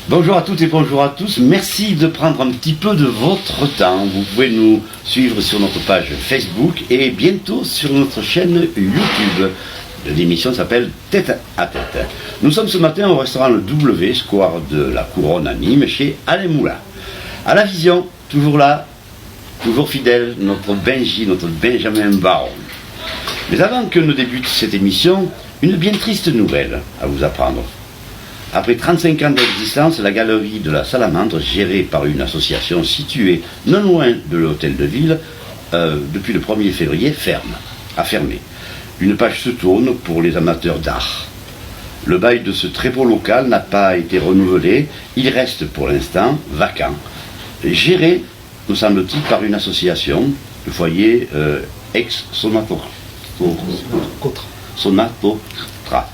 Bonjour à toutes et bonjour à tous. Merci de prendre un petit peu de votre temps. Vous pouvez nous suivre sur notre page Facebook et bientôt sur notre chaîne YouTube. L'émission s'appelle Tête à Tête. Nous sommes ce matin au restaurant Le W, square de la Couronne à Nîmes, chez Alain Moulin. À la vision, toujours là, toujours fidèle, notre Benji, notre Benjamin Baron. Mais avant que ne débute cette émission, une bien triste nouvelle à vous apprendre. Après 35 ans d'existence, la galerie de la Salamandre, gérée par une association située non loin de l'hôtel de ville, depuis le 1er février, a fermé. Une page se tourne pour les amateurs d'art. Le bail de ce très beau local n'a pas été renouvelé, il reste pour l'instant vacant. Géré, nous semble-t-il, par une association, le foyer ex-Sonacotra. Sonacotra,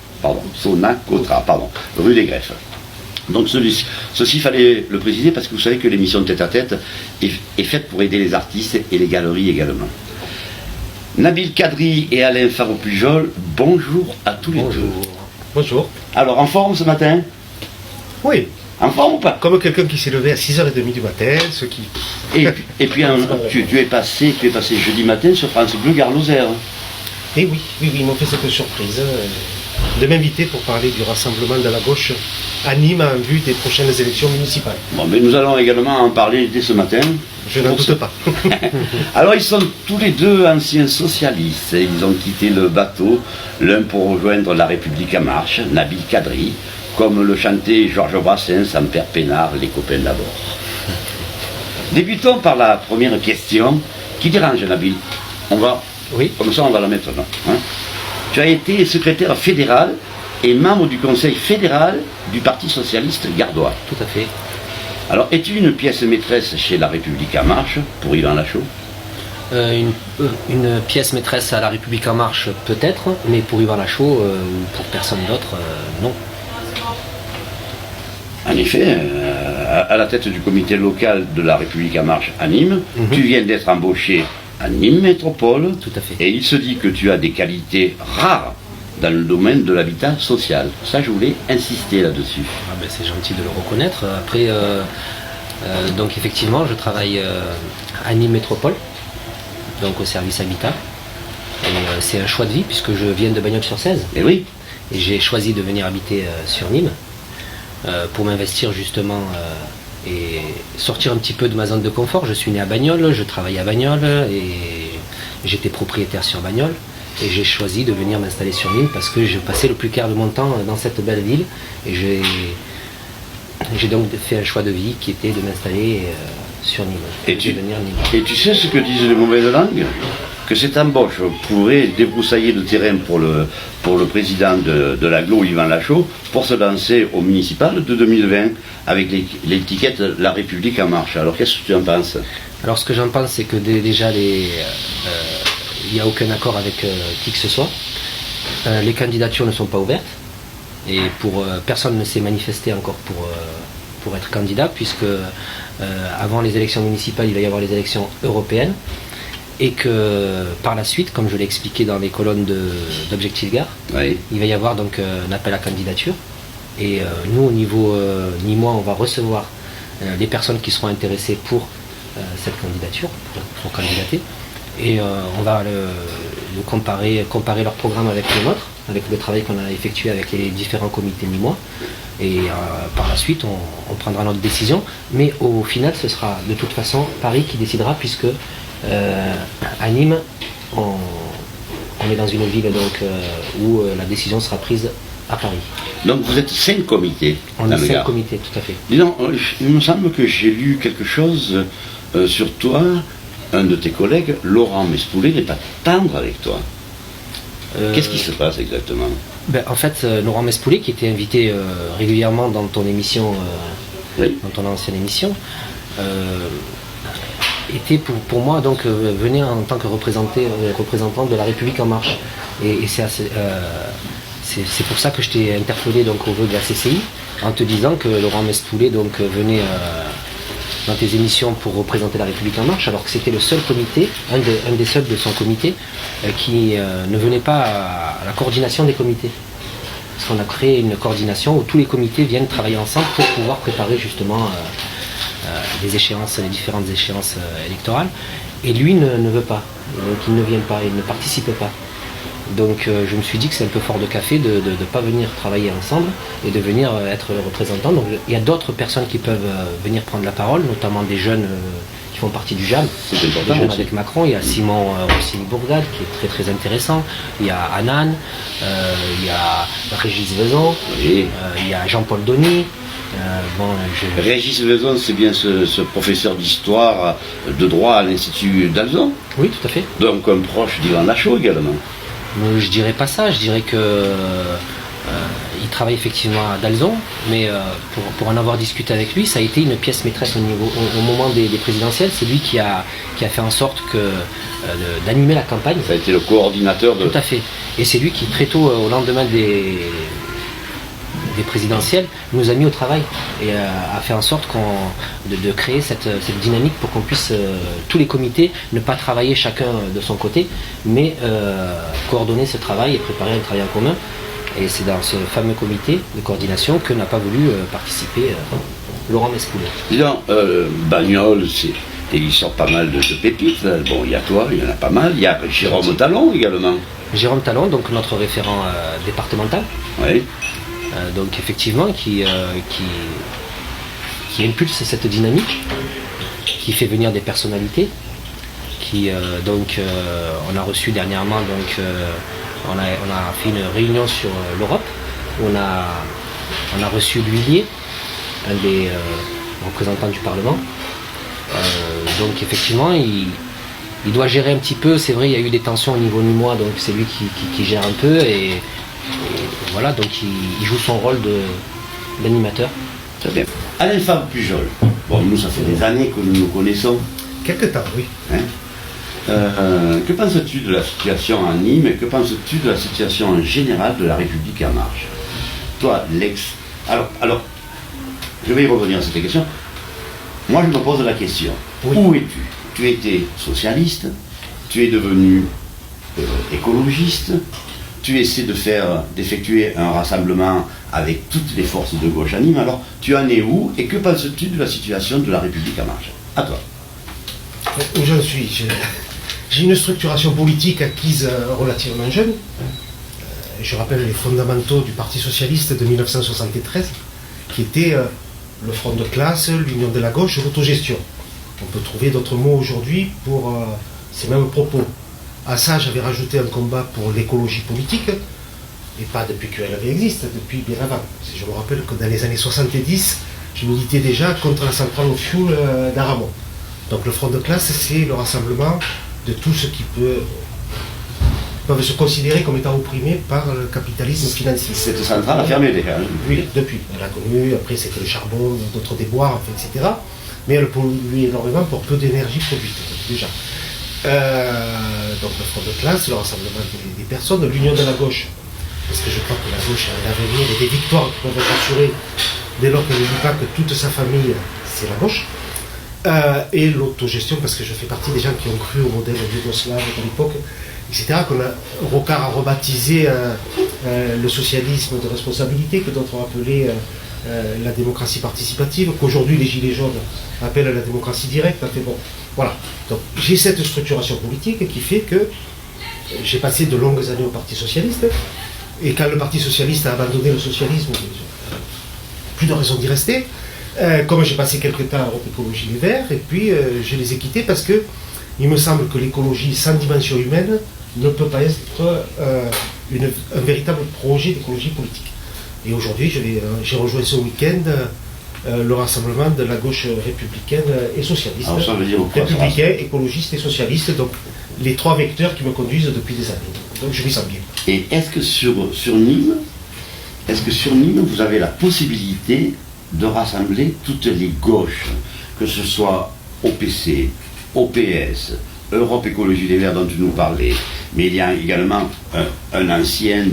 rue des Greffes. Donc ceci fallait le préciser parce que vous savez que l'émission Tête à Tête est faite pour aider les artistes et les galeries également. Nabil Kadri et Alain Faro-Pujol, bonjour à tous les deux. Bonjour. Alors, en forme ce matin? Oui. En forme ou pas? Comme quelqu'un qui s'est levé à 6h30 du matin, ce qui... Et puis tu es passé jeudi matin sur France Bleu Gare Lozère. Et oui, ils m'ont fait cette surprise de m'inviter pour parler du rassemblement de la gauche à Nîmes en vue des prochaines élections municipales. Bon, mais nous allons également en parler dès ce matin. Je n'en doute pas. Alors, ils sont tous les deux anciens socialistes. Ils ont quitté le bateau, l'un pour rejoindre La République en marche, Nabil Kadri, comme le chantait Georges Brassens, en Père Pénard, les copains d'abord. Débutons par la première question. Qui dérange, Nabil? Oui. Comme ça, on va la mettre là. Hein? Tu as été secrétaire fédéral et membre du conseil fédéral du Parti socialiste gardois. Tout à fait. Alors, es-tu une pièce maîtresse chez La République en marche, pour Yvan Lachaud? Une pièce maîtresse à La République en marche, peut-être, mais pour Yvan Lachaud, pour personne d'autre, non. En effet, à la tête du comité local de La République en marche à Nîmes, tu viens d'être embauché à Nîmes Métropole. Tout à fait. Et il se dit que tu as des qualités rares dans le domaine de l'habitat social. Ça, je voulais insister là-dessus. Ah ben, c'est gentil de le reconnaître. Après, donc effectivement, je travaille à Nîmes Métropole, donc au service habitat. Et c'est un choix de vie puisque je viens de Bagnols-sur-Cèze. Et oui. Et j'ai choisi de venir habiter sur Nîmes pour m'investir justement et sortir un petit peu de ma zone de confort. Je suis né à Bagnols, je travaille à Bagnols et j'étais propriétaire sur Bagnols. Et j'ai choisi de venir m'installer sur Nîmes parce que je passais le plus clair de mon temps dans cette belle ville. Et j'ai donc fait un choix de vie qui était de m'installer sur Nîmes. Et tu sais ce que disent les mauvaises langues? Que cette embauche pourrait débroussailler le terrain pour le président de l'agglo, Yvan Lachaud, pour se lancer au municipal de 2020 avec l'étiquette La République en marche. Alors qu'est-ce que tu en penses? Alors ce que j'en pense, c'est que déjà il n'y a aucun accord avec qui que ce soit. Les candidatures ne sont pas ouvertes et personne ne s'est manifesté encore pour être candidat puisque avant les élections municipales, il va y avoir les élections européennes et que par la suite, comme je l'ai expliqué dans les colonnes d'Objectif Gare, oui, il va y avoir donc un appel à candidature et nous au niveau nîmois, on va recevoir les personnes qui seront intéressées pour cette candidature, pour candidater. Et on va comparer leur programme avec le nôtre, avec le travail qu'on a effectué avec les différents comités nîmois. Et par la suite, on prendra notre décision. Mais au final, ce sera de toute façon Paris qui décidera, puisque à Nîmes, on est dans une ville donc, où la décision sera prise à Paris. Donc vous êtes 5 comités. On est 5 comités, tout à fait. Dis donc, il me semble que j'ai lu quelque chose sur toi. Un de tes collègues, Laurent Mespoulet, n'est pas tendre avec toi. Qu'est-ce qui se passe exactement? En fait, Laurent Mespoulet, qui était invité régulièrement dans ton émission, oui, dans ton ancienne émission, était pour moi donc venir en tant que représentant de La République en marche. Et c'est pour ça que je t'ai interpellé donc au vœu de la CCI en te disant que Laurent Mespoulet donc venait dans tes émissions pour représenter La République en marche, alors que c'était le seul comité, un des seuls de son comité, qui ne venait pas à la coordination des comités. parce qu'on a créé une coordination où tous les comités viennent travailler ensemble pour pouvoir préparer justement les différentes échéances électorales. Et lui ne veut pas, donc il ne vient pas, il ne participe pas. Donc je me suis dit que c'est un peu fort de café de ne pas venir travailler ensemble et de venir être le représentant. Donc il y a d'autres personnes qui peuvent venir prendre la parole, notamment des jeunes qui font partie du JAM, des jeunes avec Macron. Il y a Simon Rossini-Bourgade qui est très très intéressant. Il y a Anan, il y a Régis Vezon, Oui. il y a Jean-Paul Donny. Régis Vezon, c'est bien ce professeur d'histoire de droit à l'Institut d'Alzon, Oui, tout à fait. donc un proche d'Yvan Lachaud également. Je dirais pas ça, je dirais que il travaille effectivement à Dalzon, mais pour en avoir discuté avec lui, ça a été une pièce maîtresse au moment des présidentielles. C'est lui qui a fait en sorte d'animer la campagne. Ça a été le coordinateur de... Tout à fait. Et c'est lui qui, très tôt, au lendemain des présidentielles, nous a mis au travail et a fait en sorte de créer cette dynamique pour qu'on puisse, tous les comités, ne pas travailler chacun de son côté, mais coordonner ce travail et préparer un travail en commun. Et c'est dans ce fameux comité de coordination que n'a pas voulu participer Laurent Mescoulet. Dis donc, Bagnol, et il sort pas mal de pépites. Là. Bon, il y a toi, il y en a pas mal. Il y a Jérôme Talon également. Jérôme Talon, donc notre référent départemental. Oui. Donc effectivement qui impulse cette dynamique, qui fait venir des personnalités, on a reçu dernièrement on a fait une réunion sur l'Europe, on a reçu l'huilier, un des représentants du Parlement. Donc effectivement il doit gérer un petit peu, c'est vrai il y a eu des tensions au niveau nîmois, donc c'est lui qui gère un peu et voilà, donc il joue son rôle d'animateur. Très bien. Alain Fabre Pujol, bon, nous, ça fait des années que nous nous connaissons. Quelque temps, oui. Hein. Que penses-tu de la situation à Nîmes et que penses-tu de la situation en général de la République en marche? Toi, Alors, je vais y revenir à cette question. Moi, je me pose la question. Oui. Où es-tu? Tu étais socialiste, tu es devenu écologiste, tu essaies d'effectuer un rassemblement avec toutes les forces de gauche à Nîmes. Alors, tu en es où et que penses-tu de la situation de la République en marche? À toi. Où j'en suis, j'ai une structuration politique acquise relativement jeune. Je rappelle les fondamentaux du Parti Socialiste de 1973, qui étaient le front de classe, l'union de la gauche, l'autogestion. On peut trouver d'autres mots aujourd'hui pour ces mêmes propos. À ça, j'avais rajouté un combat pour l'écologie politique, et pas depuis qu'elle existe, depuis bien avant. Je me rappelle que dans les années 70, je militais déjà contre la centrale au fioul d'Aramon. Donc le front de classe, c'est le rassemblement de tout ce qui peuvent se considérer comme étant opprimés par le capitalisme financier. Cette centrale a fermé déjà. Oui, depuis. Elle a connu, après c'était le charbon, d'autres déboires, enfin, etc. Mais elle pollue énormément pour peu d'énergie produite, déjà. Donc le front de classe, le rassemblement des personnes, l'union de la gauche, parce que je crois que la gauche a l'avenir et des victoires qui peuvent être assurées dès lors qu'elle ne dit pas que toute sa famille, c'est la gauche. Et l'autogestion, parce que je fais partie des gens qui ont cru au modèle yougoslave de l'époque, etc., Rocard a rebaptisé le socialisme de responsabilité, que d'autres ont appelé la démocratie participative, qu'aujourd'hui les Gilets jaunes appellent la démocratie directe. Enfin, bon, voilà. Donc j'ai cette structuration politique qui fait que j'ai passé de longues années au Parti Socialiste, et quand le Parti Socialiste a abandonné le socialisme, plus de raison d'y rester. Comme j'ai passé quelques temps à Europe Écologie Les Verts, et puis je les ai quittés parce que il me semble que l'écologie sans dimension humaine ne peut pas être un véritable projet d'écologie politique. Et aujourd'hui, j'ai rejoint ce week-end le rassemblement de la gauche républicaine et socialiste. Alors ça veut dire quoi, républicain, écologiste et socialiste, donc les trois vecteurs qui me conduisent depuis des années. Donc je m'y sens bien. Et est-ce que sur Nîmes, vous avez la possibilité de rassembler toutes les gauches, que ce soit OPC, OPS, Europe Écologie Les Verts dont tu nous parlais, mais il y a également un ancien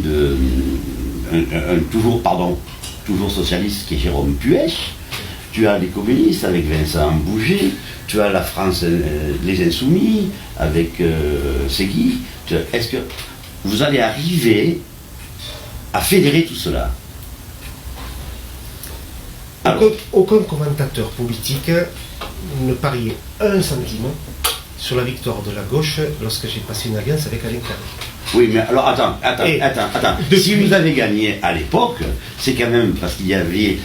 toujours socialiste qui est Jérôme Puech, tu as les communistes avec Vincent Bouget, tu as la France, les Insoumis avec Segui. Est-ce que vous allez arriver à fédérer tout cela. Alors, Aucun commentateur politique ne pariait un centime sur la victoire de la gauche lorsque j'ai passé une alliance avec Alain Carré. oui, mais alors attends. Depuis- Si vous avez gagné à l'époque, c'est quand même parce qu'il y avait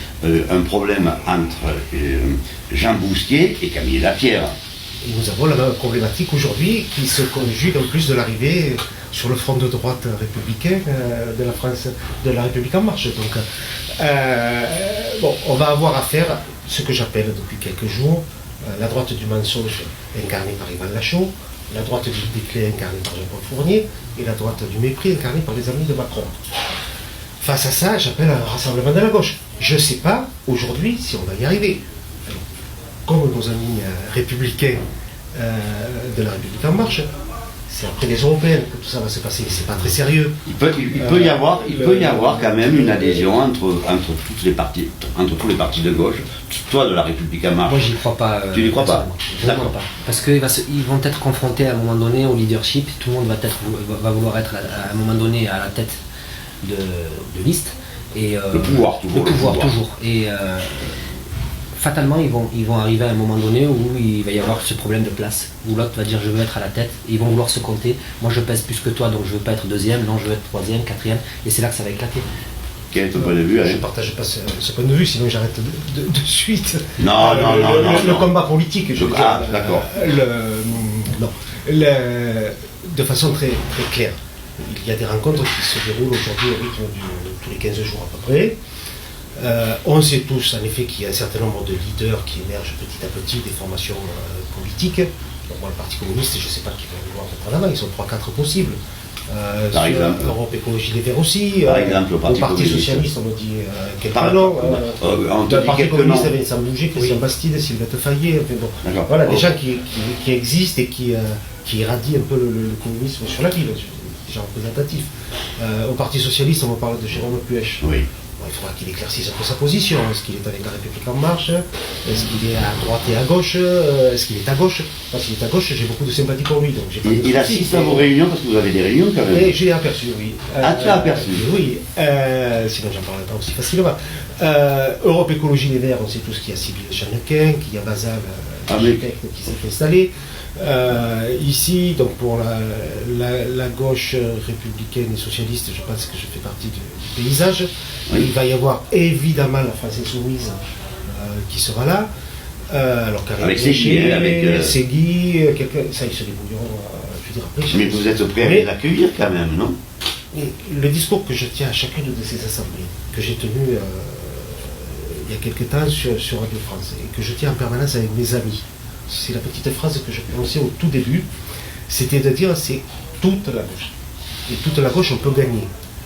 un problème entre Jean Bousquet et Camille Lapierre. Et nous avons la même problématique aujourd'hui qui se conjugue en plus de l'arrivée sur le front de droite républicain de la France, de la République en marche. Donc, bon, on va avoir affaire à ce que j'appelle depuis quelques jours la droite du mensonge incarnée par Yvan Lachaud, la droite du déclin incarnée par Jean-Paul Fournier et la droite du mépris incarnée par les amis de Macron. Face à ça, j'appelle un rassemblement de la gauche. Je ne sais pas aujourd'hui si on va y arriver. Comme nos amis républicains de la République en marche, c'est après les européennes que tout ça va se passer. C'est pas très sérieux. Il peut y avoir quand même une adhésion entre tous les partis de gauche. Toi de la République en marche. Moi, j'y crois pas. Tu n'y crois pas? Je ne crois pas. Parce qu'ils vont être confrontés à un moment donné au leadership. Tout le monde va vouloir être à un moment donné à la tête de liste. Et, Le pouvoir, toujours. Le pouvoir, toujours. Et fatalement, ils vont arriver à un moment donné où il va y avoir ce problème de place. Où l'autre va dire je veux être à la tête. Et ils vont vouloir se compter. Moi, je pèse plus que toi, donc je veux pas être deuxième. Non, je veux être troisième, quatrième. Et c'est là que ça va éclater. Quel est ton point de vue, Je Alain? ne partage pas ce point de vue, sinon j'arrête de suite. Non, Le non. combat politique, je veux dire. D'accord. De façon très, très claire. Il y a des rencontres qui se déroulent aujourd'hui au rythme tous les 15 jours à peu près. On sait tous en effet qu'il y a un certain nombre de leaders qui émergent petit à petit des formations politiques. Donc, moi, le Parti communiste, je ne sais pas qui va vouloir mettre en avant, ils sont 3-4 possibles. Par exemple. Europe Écologie Les Verts aussi. Par exemple, au Parti communiste. Socialiste, on me dit quelques Par- noms. on te Le dit Parti quelques communiste noms. avait Vincent Bouger, Christian Bastide, Sylvette Fayet. Enfin, bon. D'accord. Voilà, des Oh. gens qui existent et qui irradient un peu le communisme sur la ville, des gens représentatifs. Au Parti Socialiste, on me parle de Jérôme Puech. Oui. Bon, il faudra qu'il éclaircisse un peu sa position. Est-ce qu'il est avec la République en marche? Est-ce qu'il est à droite et à gauche? Est-ce qu'il est à gauche? Parce qu'il est à gauche, j'ai beaucoup de sympathie pour lui. Donc j'ai pas de Il soucis. assiste à vos réunions parce que vous avez des réunions quand même. Et j'ai aperçu, oui. Ah, tu l'as aperçu? Oui. Sinon, j'en parlerai pas aussi facilement. Europe Écologie Les Verts, on sait tous qu'il y a Sybille Chanequin, qu'il y a Basal, l'architecte qui s'est installé. Ici, donc pour la gauche républicaine et socialiste, je pense que je fais partie du paysage. Oui. Il va y avoir évidemment la France Insoumise qui sera là. Alors, Karim Avec Ségui, Boucher, avec, Ségui, ça ils se débrouilleront, je veux dire, après. Mais vous êtes prêt à les accueillir quand même, non? Et le discours que je tiens à chacune de ces assemblées, que j'ai tenu il y a quelque temps sur Radio France, et que je tiens en permanence avec mes amis, c'est la petite phrase que je prononçais au tout début, c'était de dire c'est toute la gauche. Et toute la gauche, on peut gagner.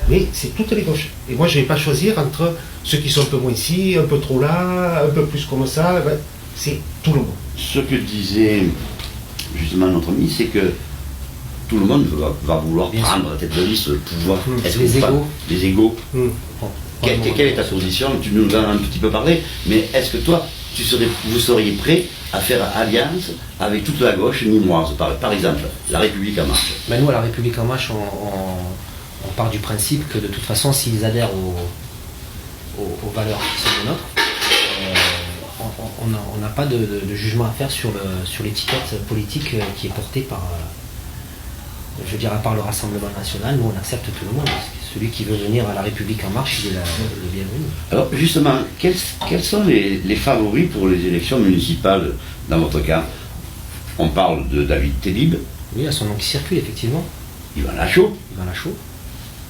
Mais c'est toutes les gauches. Et moi, je ne vais pas choisir entre ceux qui sont un peu moins ici, un peu trop là, un peu plus comme ça. Ben, c'est tout le monde. Ce que disait justement notre ami, c'est que tout le monde va vouloir Bien prendre la tête de liste, le pouvoir. Est-ce que Les vous égos. pas- Les égos. Bon, Quelle est ta position? Tu nous en as un petit peu parlé, mais est-ce que toi, vous seriez prêt à faire alliance avec toute la gauche nîmoise, par exemple, la République en marche? Ben nous, à la République en marche, on part du principe que de toute façon, s'ils adhèrent aux valeurs qui sont les nôtres, on n'a pas de jugement à faire sur l'étiquette politique qui est portée par, je veux dire, à part le Rassemblement national. Nous, on accepte tout le monde. Celui qui veut venir à la République en marche, il est le bienvenu. Alors justement, quels sont les favoris pour les élections municipales dans votre cas? On parle de David Télib, Oui, à son nom qui circule, effectivement. Yvan Lachaud Yvan Lachaud,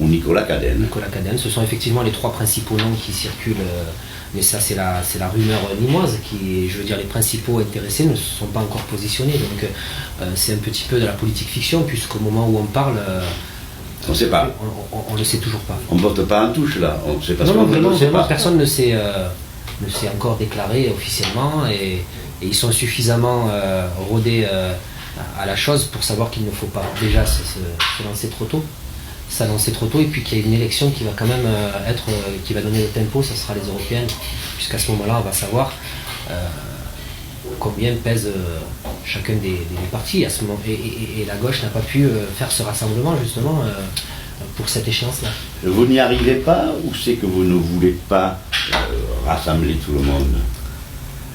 ou Nicolas Cadenne. Nicolas Cadenne, ce sont effectivement les trois principaux noms qui circulent, mais ça c'est la rumeur nîmoise qui, je veux dire, les principaux intéressés ne se sont pas encore positionnés, donc c'est un petit peu de la politique fiction, puisqu'au moment où on parle, On ne sait pas. on ne le sait toujours pas. On ne vote pas en touche là. On ne sait pas ce Non, qu'on vraiment, ne sait vraiment, pas. personne ne s'est encore déclaré officiellement, et ils sont suffisamment rodés à la chose pour savoir qu'il ne faut pas déjà se lancer trop tôt. S'annoncer trop tôt, et puis qu'il y a une élection qui va quand même qui va donner le tempo, ce sera les européennes, puisqu'à ce moment-là on va savoir combien pèse chacun des partis à ce moment. Et la gauche n'a pas pu faire ce rassemblement justement pour cette échéance-là. Vous n'y arrivez pas ou c'est que vous ne voulez pas rassembler tout le monde?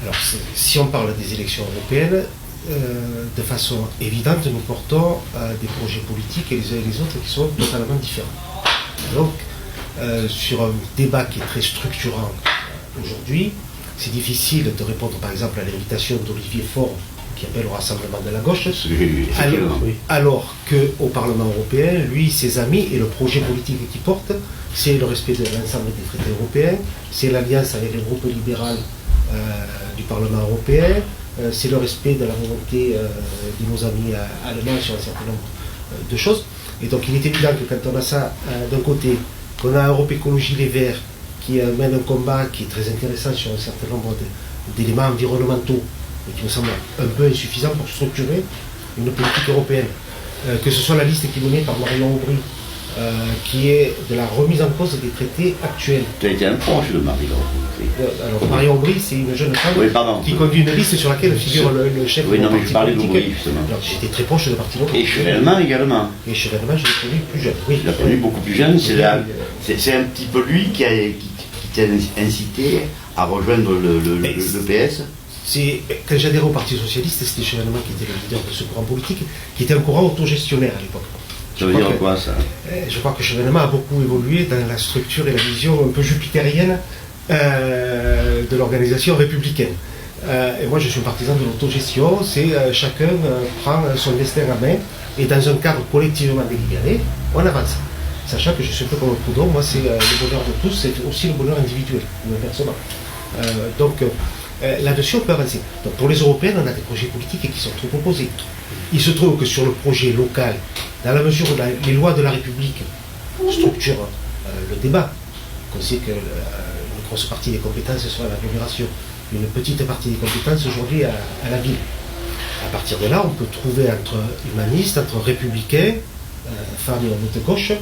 Alors, si on parle des élections européennes, de façon évidente, nous portons des projets politiques et les uns et les autres qui sont totalement différents. Donc, sur un débat qui est très structurant aujourd'hui, c'est difficile de répondre par exemple à l'invitation d'Olivier Faure qui appelle au rassemblement de la gauche, alors qu'au Parlement européen, lui, ses amis et le projet politique qu'il porte, c'est le respect de l'ensemble des traités européens, c'est l'alliance avec le groupe libéral du Parlement européen, c'est le respect de la volonté de nos amis allemands sur un certain nombre de choses. Et donc il est évident que quand on a ça d'un côté, qu'on a Europe Écologie Les Verts qui mène un combat qui est très intéressant sur un certain nombre d'éléments environnementaux, et qui me semble un peu insuffisant pour structurer une politique européenne. Que ce soit la liste qui est menée par Marion Aubry, qui est de la remise en cause des traités actuels. Tu as été un proche de Marion Aubry. Alors Marion Aubry, c'est une jeune femme qui conduit une liste sur laquelle figure le chef du parti je parlais d'Aubry, justement. Alors j'étais très proche de parti local. Et Chevènement également. Et Chevènement, je l'ai connu plus jeune. Oui. Je l'ai connu beaucoup plus jeune. C'est un petit peu lui qui t'a incité à rejoindre le PS. Quand j'adhérais au Parti Socialiste, c'était Chevènement qui était le leader de ce courant politique, qui était un courant autogestionnaire à l'époque. Ça veut dire quoi, ça? Je crois que Chevènement a beaucoup évolué dans la structure et la vision un peu jupitérienne de l'organisation républicaine. Et moi, je suis un partisan de l'autogestion, c'est chacun prend son destin à main, et dans un cadre collectivement délibéré, on avance. Sachant que je suis un peu comme un Proudhon, moi, c'est le bonheur de tous, c'est aussi le bonheur individuel, de personnel. Donc, là-dessus, on peut avancer. Donc, pour les Européennes, on a des projets politiques qui sont trop proposés. Il se trouve que sur le projet local, dans la mesure où les lois de la République structurent le débat, qu'on sait que une grosse partie des compétences sont à l'agglomération, une petite partie des compétences aujourd'hui à la ville. À partir de là, on peut trouver entre humanistes, entre républicains, femmes et hommes de gauche,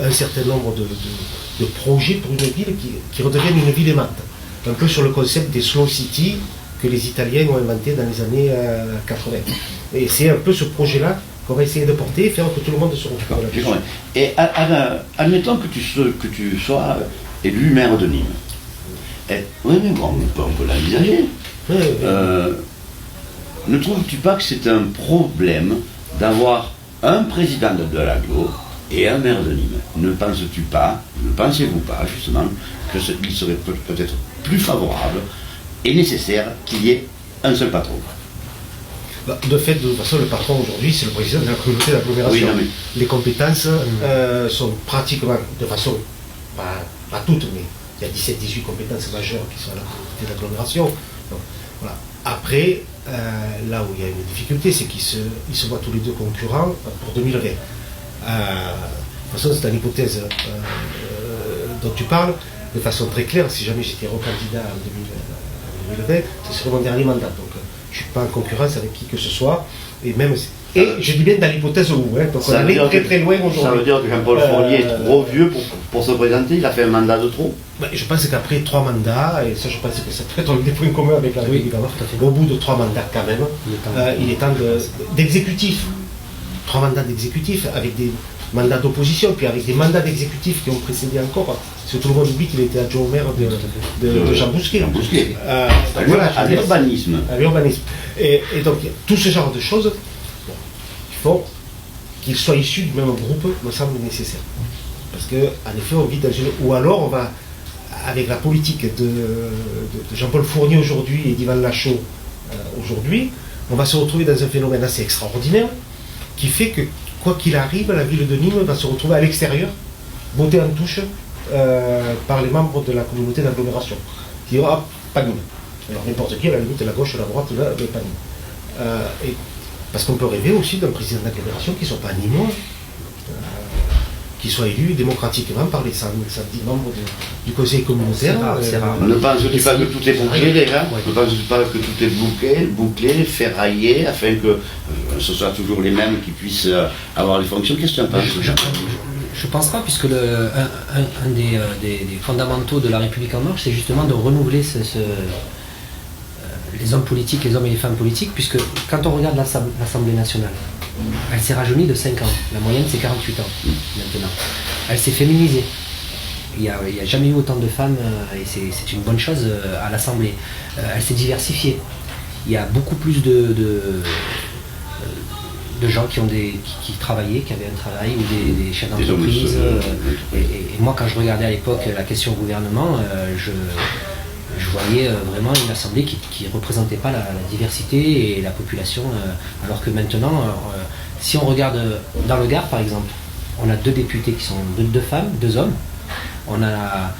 un certain nombre de projets pour une ville qui redevienne une ville aimante. Un peu sur le concept des slow cities que les Italiens ont inventé dans les années 80. Et c'est un peu ce projet-là qu'on va essayer de porter et faire que tout le monde se retrouve là-dessus. Et admettons que tu sois élu maire de Nîmes. Oui, mais bon, on peut l'envisager. Ne trouves-tu pas que c'est un problème d'avoir un président de l'agglo et un maire de Nîmes? Ne pensez-vous pas, justement, qu'il serait peut-être plus favorable et nécessaire qu'il y ait un seul patron? De fait, de toute façon, le patron aujourd'hui, c'est le président de la communauté d'agglomération. Oui, les compétences sont pratiquement, de façon, pas toutes, mais il y a 17-18 compétences majeures qui sont à la communauté d'agglomération. Voilà. Après, là où il y a une difficulté, c'est qu'ils se voient tous les deux concurrents pour 2020. De toute façon, c'est une hypothèse dont tu parles, de façon très claire. Si jamais j'étais recandidat en 2020, ce serait mon dernier mandat. Donc, je ne suis pas en concurrence avec qui que ce soit. Et je dis bien dans l'hypothèse où. Donc, on est très très loin aujourd'hui. Ça veut dire que Jean-Paul Fournier est trop vieux pour se présenter, il a fait un mandat de trop? Je pense qu'après 3 mandats, et ça je pense que ça peut être des points communs avec la République, au bout de 3 mandats quand même, il est temps d'exécutif. 3 mandats d'exécutif avec des mandats d'opposition, puis avec des mandats d'exécutif qui ont précédé encore. Parce que tout le monde oublie qu'il était adjoint au maire de Jean Bousquet. À l'urbanisme. À l'urbanisme. Et donc tout ce genre de choses, il faut qu'ils soient issus du même groupe, me semble nécessaire. Parce qu'en effet, on vit dans une... Ou alors, on va, avec la politique de Jean-Paul Fournier aujourd'hui et d'Yvan Lachaud aujourd'hui, on va se retrouver dans un phénomène assez extraordinaire qui fait que, quoi qu'il arrive, la ville de Nîmes va se retrouver à l'extérieur, votée en touche par les membres de la communauté d'agglomération. Qui aura pas Nîmes. Alors n'importe qui, à la limite, la gauche, la droite, là, mais pas Nîmes. Parce qu'on peut rêver aussi d'un président d'agglomération qui ne soit pas nîmois, qui soit élu démocratiquement par les 110 membres du conseil communautaire. C'est rare. Ne penses-tu pas que tout est bouclé déjà? Ne penses-tu pas que tout est bouclé, ferraillé, afin que ce soit toujours les mêmes qui puissent avoir les fonctions? Qu'est-ce que tu en penses? Je ne pense pas, puisque un des fondamentaux de la République en marche, c'est justement de renouveler les hommes politiques, les hommes et les femmes politiques, puisque quand on regarde l'Assemblée nationale, elle s'est rajeunie de 5 ans. La moyenne, c'est 48 ans maintenant. Elle s'est féminisée. Il n'y a jamais eu autant de femmes, et c'est une bonne chose à l'Assemblée. Elle s'est diversifiée. Il y a beaucoup plus de gens qui travaillaient, qui avaient un travail, ou des chefs d'entreprise. Et moi, quand je regardais à l'époque la question gouvernement, je voyais vraiment une assemblée qui ne représentait pas la diversité et la population, alors que maintenant, si on regarde dans le Gard par exemple, on a 2 députés qui sont 2 femmes, 2 hommes, on a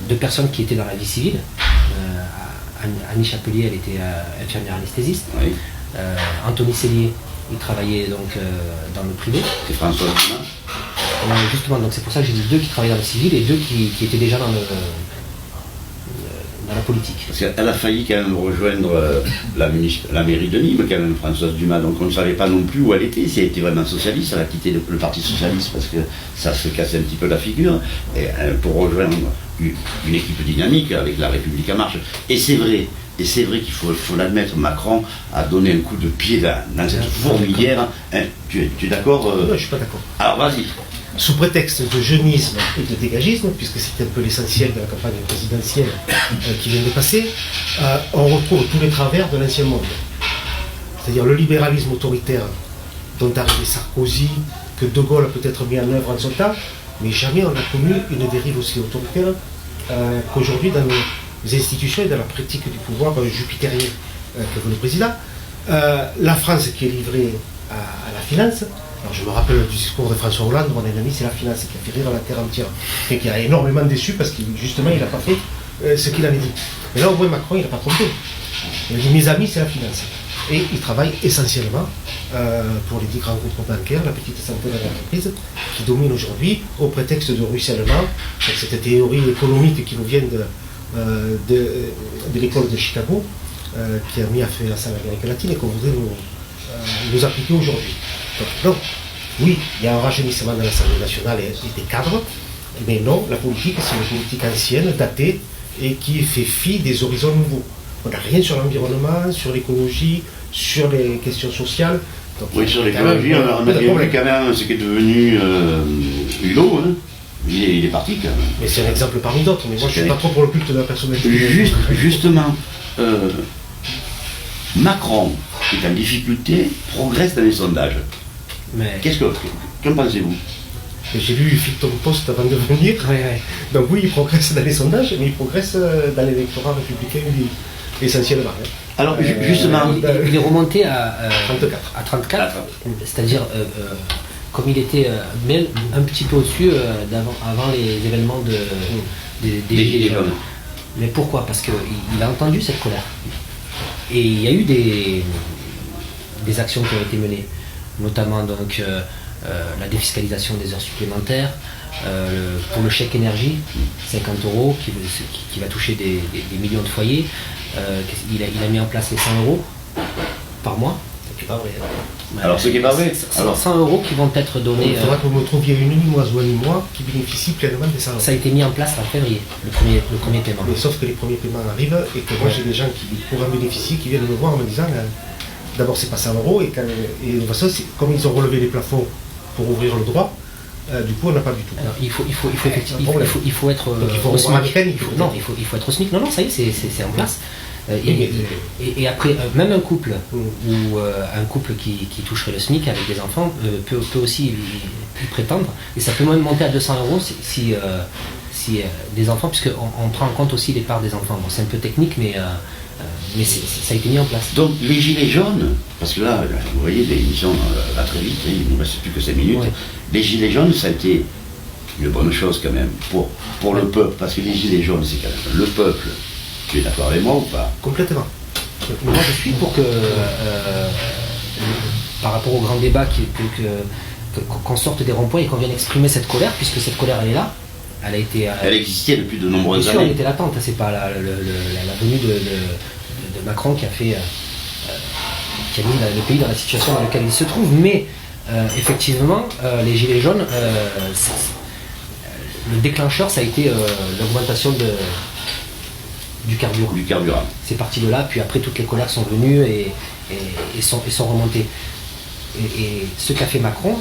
2 personnes qui étaient dans la vie civile, Annie Chapelier, elle était infirmière anesthésiste, Oui. Anthony Cellier, il travaillait donc dans le privé. C'est François Dumas. Justement, donc c'est pour ça que j'ai dit 2 qui travaillaient dans le civil et 2 qui étaient déjà dans la politique. Parce qu'elle a failli quand même rejoindre la mairie de Nîmes, quand même, Françoise Dumas. Donc on ne savait pas non plus où elle était, si elle était vraiment socialiste. Elle a quitté le Parti Socialiste parce que ça se cassait un petit peu la figure. Et, pour rejoindre une équipe dynamique avec La République en marche. Et c'est vrai qu'il faut l'admettre, Macron a donné un coup de pied dans cette fourmilière. Hein, tu es d'accord Non, je ne suis pas d'accord. Alors vas-y. Sous prétexte de jeunisme et de dégagisme, puisque c'est un peu l'essentiel de la campagne présidentielle qui vient de passer, on retrouve tous les travers de l'ancien monde. C'est-à-dire le libéralisme autoritaire dont a arrivé Sarkozy, que De Gaulle a peut-être mis en œuvre en son temps, mais jamais on a connu une dérive aussi autoritaire qu'aujourd'hui dans nos institutions et dans la pratique du pouvoir jupitérien que veut le président. La France qui est livrée à la finance. Alors je me rappelle du discours de François Hollande, mon ennemi c'est la finance, qui a fait rire la terre entière, et qui a énormément déçu parce qu'il justement il n'a pas fait ce qu'il avait dit. Mais là au moins Macron il n'a pas trompé. Il a dit mes amis c'est la finance. Et il travaille essentiellement pour les 10 grands groupes bancaires, la petite centaine d'entreprises qui dominent aujourd'hui au prétexte de ruissellement. Donc, cette théorie économique qui nous vient de l'école de Chicago, qui a mis à faire ça en Amérique latine et qu'on voudrait nous appliquer aujourd'hui. Donc, oui, il y a un rajeunissement de l'Assemblée nationale et des cadres, mais non, la politique, c'est une politique ancienne, datée, et qui fait fi des horizons nouveaux. On n'a rien sur l'environnement, sur l'écologie, sur les questions sociales. Donc, oui, sur l'écologie, on a bien vu quand même ce qui est devenu Hulot. Hein. Il est parti quand même. Mais c'est un exemple parmi d'autres, mais moi je ne suis pas trop pour le culte de la personnalité. Justement, Macron, qui est en difficulté, progresse dans les sondages. Mais... Qu'en pensez-vous? J'ai lu Huffington Post avant de venir. Ouais. Donc oui, il progresse dans les sondages, mais il progresse dans l'électorat républicain essentiellement. Alors justement, il est remonté à 34. À 34, c'est-à-dire comme il était même un petit peu au-dessus avant les événements des Gilets jaunes. Mais pourquoi? Parce qu'il a entendu cette colère. Et il y a eu des actions qui ont été menées, notamment donc la défiscalisation des heures supplémentaires, pour le chèque énergie, 50 € qui va toucher des millions de foyers. Il a mis en place les 100 € par mois. C'est pas vrai. Alors ce qui est pas vrai. 100 € qui vont être donnés. Il faudra que vous me trouviez une Nîmoise ou un Nîmois qui bénéficie pleinement des 100 €. Ça a été mis en place en février, le premier paiement. Mais sauf que les premiers paiements arrivent et que moi j'ai des gens qui pourraient en bénéficier, qui viennent me voir en me disant d'abord c'est pas 100 € et de toute façon, comme ils ont relevé les plafonds pour ouvrir le droit, du coup on n'a pas du tout. Alors, il faut être au SMIC. Il faut être au SMIC. Non, ça y est, c'est en place. Et après, même un couple ou un couple qui toucherait le SMIC avec des enfants peut aussi y prétendre. Et ça peut même monter à 200 € si des enfants, puisqu'on prend en compte aussi les parts des enfants. Bon, c'est un peu technique, mais ça a été mis en place. Donc les gilets jaunes, parce que là, vous voyez, l'émission va très vite, il ne nous reste plus que 5 minutes. Ouais. Les gilets jaunes, ça a été une bonne chose quand même pour le peuple, parce que les gilets jaunes, c'est quand même le peuple. Tu es d'accord avec moi ou pas? Complètement. Moi je suis pour que, par rapport au grand débat, qu'on sorte des ronds-points et qu'on vienne exprimer cette colère, puisque cette colère elle est là. Elle existait depuis de nombreuses années. Elle était latente, c'est pas la venue de Macron qui a mis le pays dans la situation dans laquelle il se trouve, mais effectivement, les gilets jaunes, le déclencheur ça a été l'augmentation du carburant. C'est parti de là, puis après toutes les colères sont venues et sont remontées. Et ce qu'a fait Macron,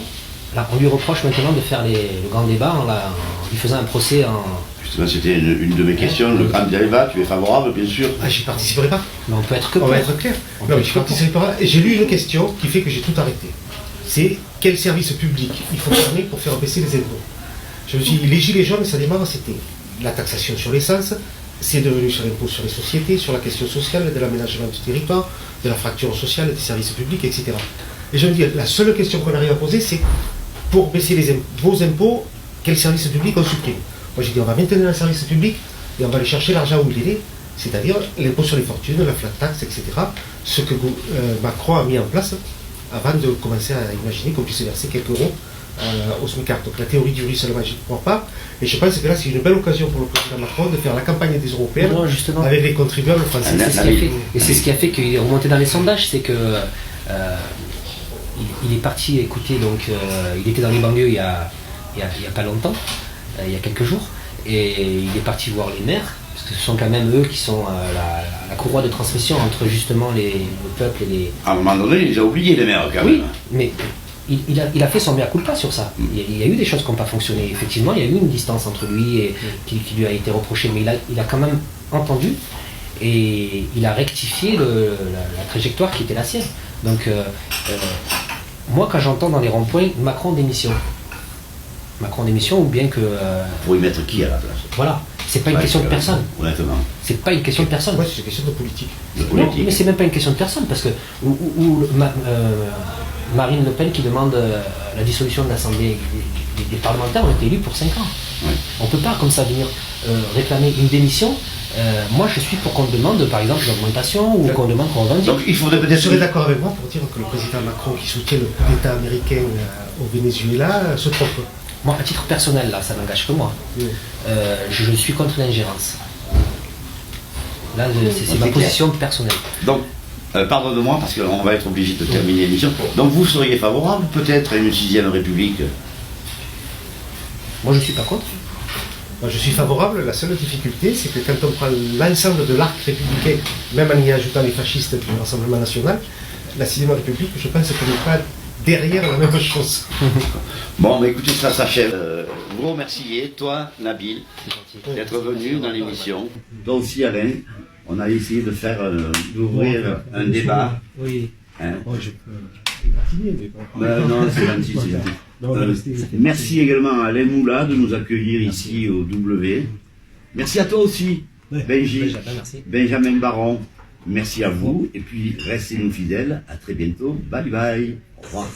là, on lui reproche maintenant de faire le grand débat en lui faisant un procès en... Justement, c'était une de mes questions. Le grand débat, tu es favorable, bien sûr. Ah, j'y participerai pas. Mais on peut être que On va être clair. Non, mais j'y participerai pas. Et j'ai lu une question qui fait que j'ai tout arrêté. C'est quel service public il faut fermer pour faire baisser les impôts. Je me suis dit, les gilets jaunes, ça démarre, c'était la taxation sur l'essence, c'est devenu sur l'impôt sur les sociétés, sur la question sociale, de l'aménagement du territoire, de la fracture sociale, des services publics, etc. Et je me dis, la seule question qu'on arrive à poser, c'est pour baisser vos impôts, quel service public on supprime. Moi j'ai dit, on va maintenir un service public et on va aller chercher l'argent où il est, c'est-à-dire l'impôt sur les fortunes, la flat tax, etc. Ce que Macron a mis en place avant de commencer à imaginer qu'on puisse verser quelques euros au SMICAR. Donc la théorie du ruissellement, je ne crois pas. Et je pense que là, c'est une belle occasion pour le président Macron de faire la campagne des Européennes avec les contribuables français. C'est ce qui a fait qu'il est remonté dans les sondages, c'est que il est parti écouter, donc il était dans les banlieues il y a pas longtemps, il y a quelques jours, et il est parti voir les maires, parce que ce sont quand même eux qui sont la courroie de transmission entre justement le peuple et les... À un moment donné, il les a oubliés, les maires, quand même. Oui, mais il a fait son mea culpa sur ça. Il y a eu des choses qui n'ont pas fonctionné. Effectivement, il y a eu une distance entre lui et qui lui a été reprochée, mais il a quand même entendu et il a rectifié la trajectoire qui était la sienne. Donc, moi, quand j'entends dans les ronds-points Macron démission ou bien que... Pour y mettre qui à la place? Voilà, c'est pas une question de personne. Honnêtement. C'est pas une question de personne. Ouais, c'est une question de politique. Non, mais c'est même pas une question de personne, parce que Marine Le Pen qui demande la dissolution de l'Assemblée des parlementaires ont été élus pour 5 ans. Ouais. On ne peut pas comme ça venir réclamer une démission. Moi je suis pour qu'on demande par exemple l'augmentation ou qu'on demande qu'on revendique. Donc il faudrait Vous peut-être... serez d'accord avec moi pour dire que le président Macron qui soutient le coup d'État américain au Venezuela se trompe? Moi, à titre personnel, là, ça n'engage que moi. Oui. Je suis contre l'ingérence. Là, c'est ma position personnelle. Donc, pardonne-moi, parce qu'on va être obligé de terminer l'émission. Donc vous seriez favorable peut-être à une 6ème République? Moi, je ne suis pas contre. Moi, je suis favorable. La seule difficulté, c'est que quand on prend l'ensemble de l'arc républicain, même en y ajoutant les fascistes du Rassemblement national, la 6ème République, je pense qu'on n'est pas derrière la même chose. Bon, bah écoutez, ça s'achève. Vous remerciez, toi, Nabil, d'être venu dans l'émission. Toi aussi, Alain. On a essayé de faire, d'ouvrir un débat. Oui. Hein? Moi, je peux égratigner, mais pas. Non, c'est gentil, c'est gentil. Merci également à Alain Moula de nous accueillir ici au W. Merci à toi aussi, Benji, Benjamin Baron. Merci à vous, et puis restez-nous fidèles. À très bientôt. Bye bye. Au revoir.